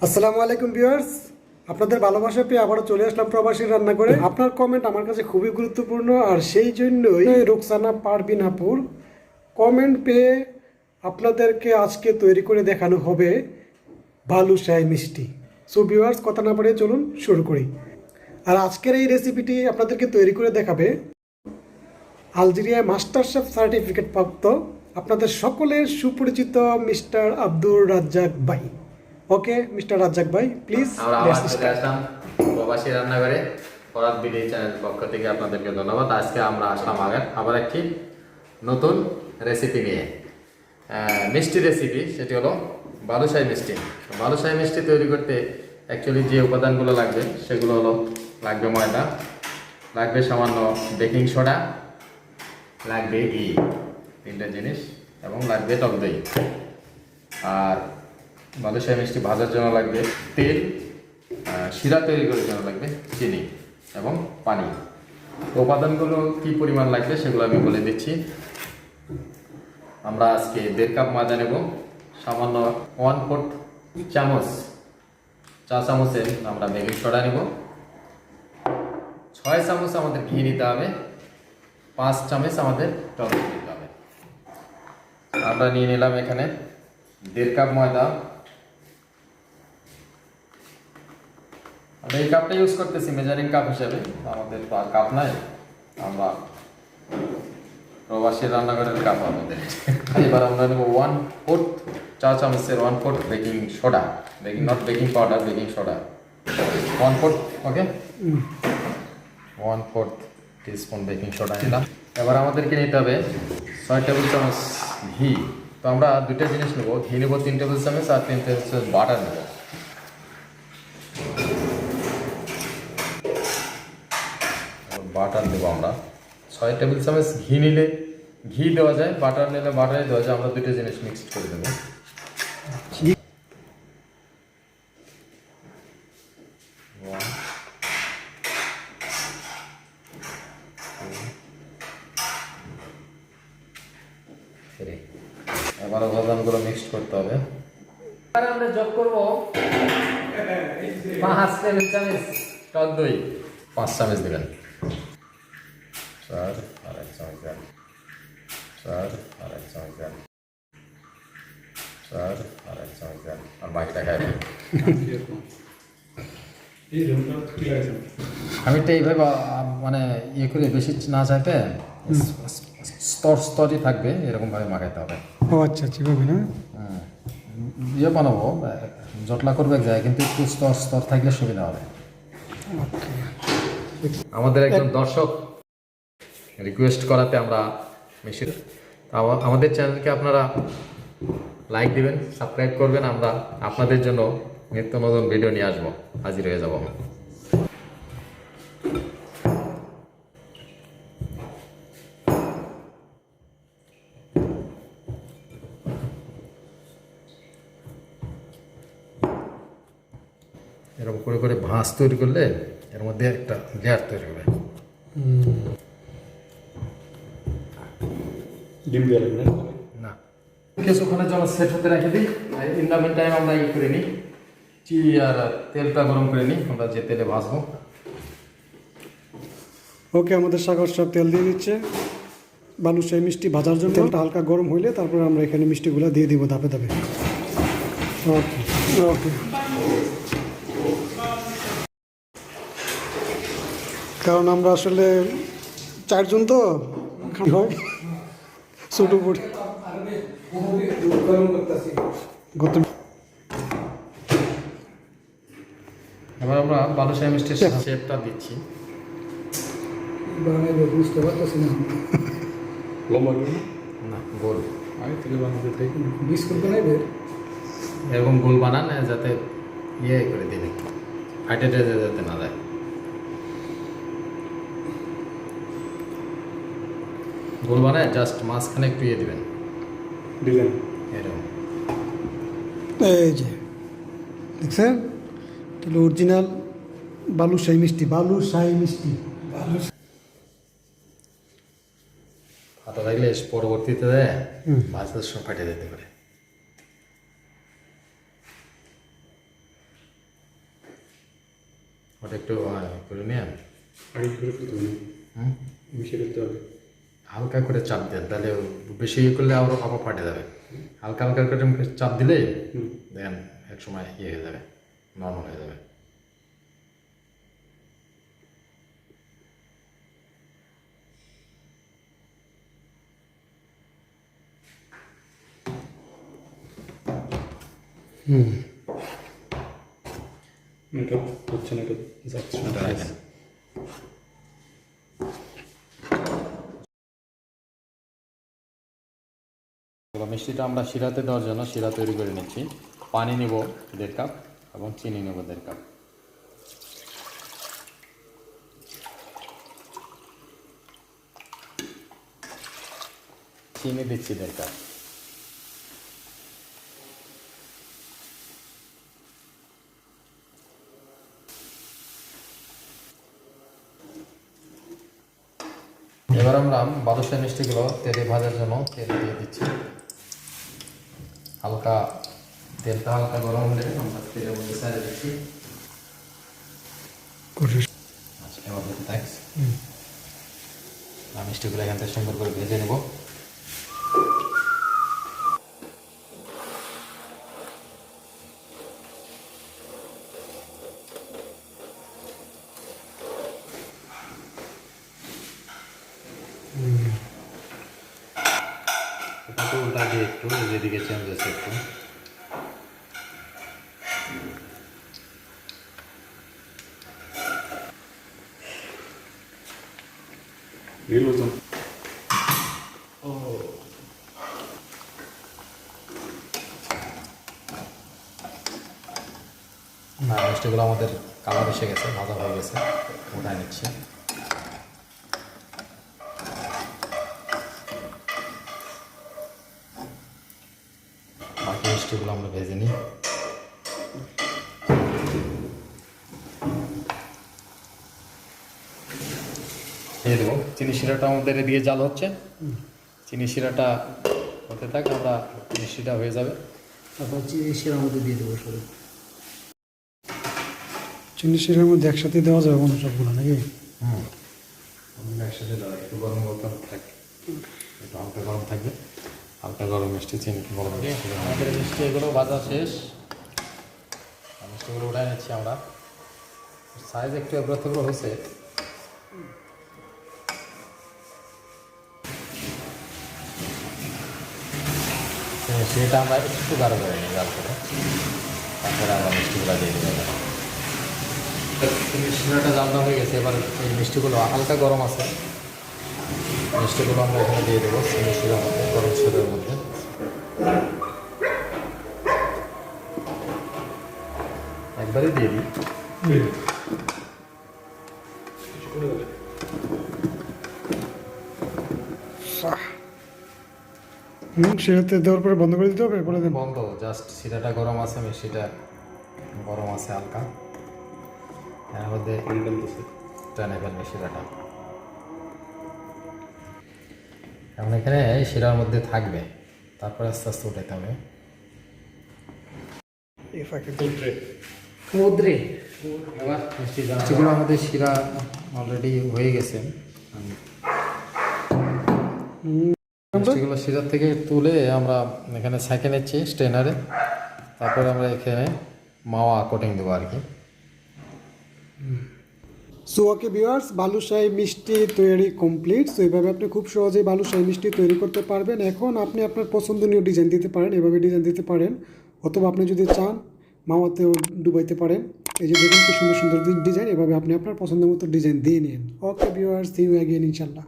আসসালামু আলাইকুম ভিউয়ার্স, আপনাদের ভালোবাসা পেয়ে আবারও চলে আসলাম প্রবাসী রান্না করে। আপনার কমেন্ট আমার কাছে খুবই গুরুত্বপূর্ণ, আর সেই জন্যই রুকসানা পারবিন আপুর কমেন্ট পেয়ে আপনাদেরকে আজকে তৈরি করে দেখানো হবে বালুশাহী মিষ্টি। সো ভিউয়ার্স, কথা না বাড়িয়ে চলুন শুরু করি। আর আজকের এই রেসিপিটি আপনাদেরকে তৈরি করে দেখাবে আলজেরিয়ায় মাস্টার শেফ সার্টিফিকেট প্রাপ্ত আপনাদের সকলের সুপরিচিত মিস্টার আব্দুর রাজ্জাক ভাই। ওকে মিস্টার রাজ্জাক ভাই, প্লিজ। আমরা আবার চলে আসলাম প্রবাসী রান্নাঘরে। ফরহাদ বিডি চ্যানেল পক্ষ থেকে আপনাদেরকে ধন্যবাদ। আজকে আমরা আসলাম আবার একটি নতুন রেসিপি নিয়ে, মিষ্টি রেসিপি। সেটি হলো বালুশাহী মিষ্টি। বালুশাহী মিষ্টি তৈরি করতে অ্যাকচুয়ালি যে উপাদানগুলো লাগবে সেগুলো হলো, লাগবে ময়দা, লাগবে সামান্য বেকিং সোডা, লাগবে ঘি, তিনটা জিনিস, এবং লাগবে টক দই। আর বালুশাহী মিষ্টি ভাজার জন্য লাগবে তেল, শিরা তৈরি করার জন্য লাগবে চিনি এবং পানি। উপাদানগুলো কী পরিমাণ লাগবে সেগুলো আমি বলে দিচ্ছি। আমরা আজকে 1.5 কাপ ময়দা নেব, সামান্য 1/4 চামচ, চা চামচের আমরা বেকিং সোডা নেব, 6 চামচ আমাদের ঘি নিতে হবে, 5 চামচ আমাদের টক দই নিতে হবে। আমরা নিয়ে নিলাম এখানে 1.5 কাপ ময়দা। আমরা এই কাপটা ইউজ করতেছি মেজারিং কাপ হিসেবে, আমাদের তো আর কাপ নাই, আমরা প্রবাসী রান্নাঘরের কাপ আমাদের। এবার আমরা নেব 1/4 চা চামচের 1/4 baking soda, not baking powder, baking soda 1/4। Okay, 1/4 teaspoon baking soda নিলাম। এবার আমাদেরকে নিতে হবে 6 টেবিল চামচ ঘি। তো আমরা দুটো জিনিস নেব, ঘি নেব 3 টেবিল চামচ আর 3 টেবিল চামচ বাটার নেব। বাটার দেবো আমরা 6 টেবিল চামচ। ঘি নিলে ঘি দেওয়া যায়, বাটার নিলে বাটারে দেওয়া যায়। আমরা দুটো জিনিস মিক্সড করে দেবো। এবার উপাদানগুলো মিক্সড করতে হবে। এবার আমরা যোগ করবো 5 টেবিল চামচ টক দই, 5 চামচ দেবেন। 4 আর 1 চামচ দেন, 4 আর 1 চামচ দেন, 4 আর 1 চামচ দেন, আর বাকিটা খাইবেন। আমি তো এইভাবে মানে ইয়ে করে বেশি না চাইতে স্তরই থাকবে, এরকমভাবে মাখাইতে হবে। ও আচ্ছা, ঠিকভাবে না? ইয়ে বানাবো, জটলা করবে এক জায়গায়, কিন্তু একটু স্তর থাকলে সুবিধা হবে। আমাদের একজন দর্শক রিকোয়েস্ট করাতে আমরা মিশি। আমাদের চ্যানেলকে আপনারা লাইক দিবেন, সাবস্ক্রাইব করবেন। আমরা আপনাদের জন্য নিত্য নতুন ভিডিও নিয়ে আসবো, হাজির হয়ে যাব। এরকম করে করে ভাঁজ তৈরি করলে এর মধ্যে একটা লেয়ার তৈরি হবে। ডিম দিয়ে রাখবেন না, কিছুক্ষণের জন্য সেট হতে রেখে দিই। ইন দ্য মিন টাইম আমরা করে নিই, আর তেলটা গরম করে নিই, আমরা যে তেলে ভাজবো। ওকে, আমাদের সাগর সব তেল দিয়ে দিচ্ছে বালুশাহী মিষ্টি ভাজার জন্য। তেলটা হালকা গরম হইলে তারপর আমরা এখানে মিষ্টিগুলো দিয়ে দিব ধাপে ধাপে। ওকে ওকে, কারণ আমরা আসলে 4 জন তো হয় ছোটো পড়ে। এবার আমরা বালুশাহী মিষ্টির শেপটা দিচ্ছি। বুঝতে পারতেছি না, লম্বা না, গোল আগে থেকে বানাতে থাকি বিস্কুট বানাইবে এরকম গোল বানান, যাতে ইয়ে করে দিবে, ফাইটে যাতে না যায়। গোল বানায় জাস্ট মাঝখানে একটু ইয়ে দিবেন, ডিজাইন এরকম। এই যে দেখছেন, তাহলে অরিজিনাল বালুশাহী মিষ্টি। হাতা থাকলে পরবর্তীতে ভাজার সময় ফাটে যেতে পারে। ওটা একটু করে নিয়ে আগে করে ফেলতে হবে হুম মিশিয়ে ফেলতে হবে। হালকা করে চাপ দেন, তাহলে বেশি ইয়ে করলে আবার আবার ফাটে যাবে। হালকা হালকা করে চাপ দিলে দেখেন এক সময় ইয়ে হয়ে যাবে, নর্মাল হয়ে যাবে। এটা হচ্ছে না, এটা যাচ্ছে না। এটা রাখেন। এবার মিষ্টিটা আমরা শিরাতে দেওয়ার জন্য শিরা তৈরি করে নিচ্ছি। পানি নেব 1.5 কাপ এবং চিনি নেব 1.5 কাপ। চিনি দিচ্ছি 1.5 কাপ। এবার আমরা বালুশাহী মিষ্টিগুলো তেলে ভাজার জন্য তেল দিয়ে দিচ্ছি। হালকা তেলটা হালকা গরম হলে আমরা তেলের মধ্যে ছেড়ে দিচ্ছি। আচ্ছা, এবার দেখতে থাকস। মিষ্টিগুলো এখান থেকে সুন্দর করে ভেজে নেব। এটাকে উল্টা দিয়ে একটু যেদিকে চেঞ্জ হচ্ছে একটু। এগুলো তো মিষ্টিগুলো আমাদের কালার এসে গেছে, ভাজা হয়ে গেছে, উঠায় নিচ্ছি। বাকি মিষ্টিগুলো আমরা ভেজে নিই। দিয়ে দেবো চিনি শিরাটা আমাদের এদিকে জাল হচ্ছে। চিনি শিরাটা হতে থাক, আমরা মিষ্টিটা হয়ে যাবে। তারপর চিনি শিরার মধ্যে দিয়ে দেবো সব। চিনি শিরার মধ্যে একসাথে দেওয়া যাবে কোনো সবগুলো নাকি? আমরা একসাথে দেওয়া একটু গরম গরম থাকবে, একটু হালকা গরম থাকবে। হালকা গরম মিষ্টি চিনি গরম আমাদের মিষ্টি এগুলো ভাজা শেষ। মিষ্টিগুলো উঠায় নিচ্ছি আমরা। সাইজ একটু এগুলো হয়েছে। সেটা আমরা একটু গাঢ় করে নিই জাল করে, তারপরে আমরা মিষ্টিগুলো দিয়ে দেবো। মিষ্টিটা জালটা হয়ে গেছে। এবার এই মিষ্টিগুলো হালকা গরম আছে, মিষ্টিগুলো আমরা এখানে দিয়ে দেবো মিষ্টির মধ্যে, গরম শিরার মধ্যে। একবারে দিয়ে দিই। শিরাতে দেওয়ার পরে বন্ধ করে দিতে হবে, বলে দেন। বন্ধ, জাস্ট শিরাটা গরম আছে, মিষ্টিটা গরম আছে হালকা। এর মধ্যে পানি ডালতেছে। টানে ফেলবে শিরাটা। এখন এখানে শিরার মধ্যে থাকবে, তারপরে আস্তে আস্তে উঠাতে হবে। সমুদ্রে এবার মিষ্টিগুলো আমাদের শিরা অলরেডি হয়ে গেছে। মিষ্টিগুলো শিরার থেকে তুলে আমরা এখানে সেঁকে নিচ্ছি স্ট্রেনারে। তারপরে আমরা এখানে মাওয়া কোটিং দেবো আর কি। সো ওকে ভিউয়ার্স, বালুশাহী মিষ্টি তৈরি কমপ্লিট। সো এইভাবে আপনি খুব সহজেই বালুশাহী মিষ্টি তৈরি করতে পারবেন। এখন আপনি আপনার পছন্দনীয় ডিজাইন দিতে পারেন, এভাবে ডিজাইন দিতে পারেন, অথবা আপনি যদি চান মাওয়াতেও ডুবাইতে পারেন। এই যে দেখুন কি সুন্দর সুন্দর ডিজাইন, এভাবে আপনি আপনার পছন্দের মতো ডিজাইন দিয়ে নিন। Okay viewers, see you again ইনশাল্লাহ।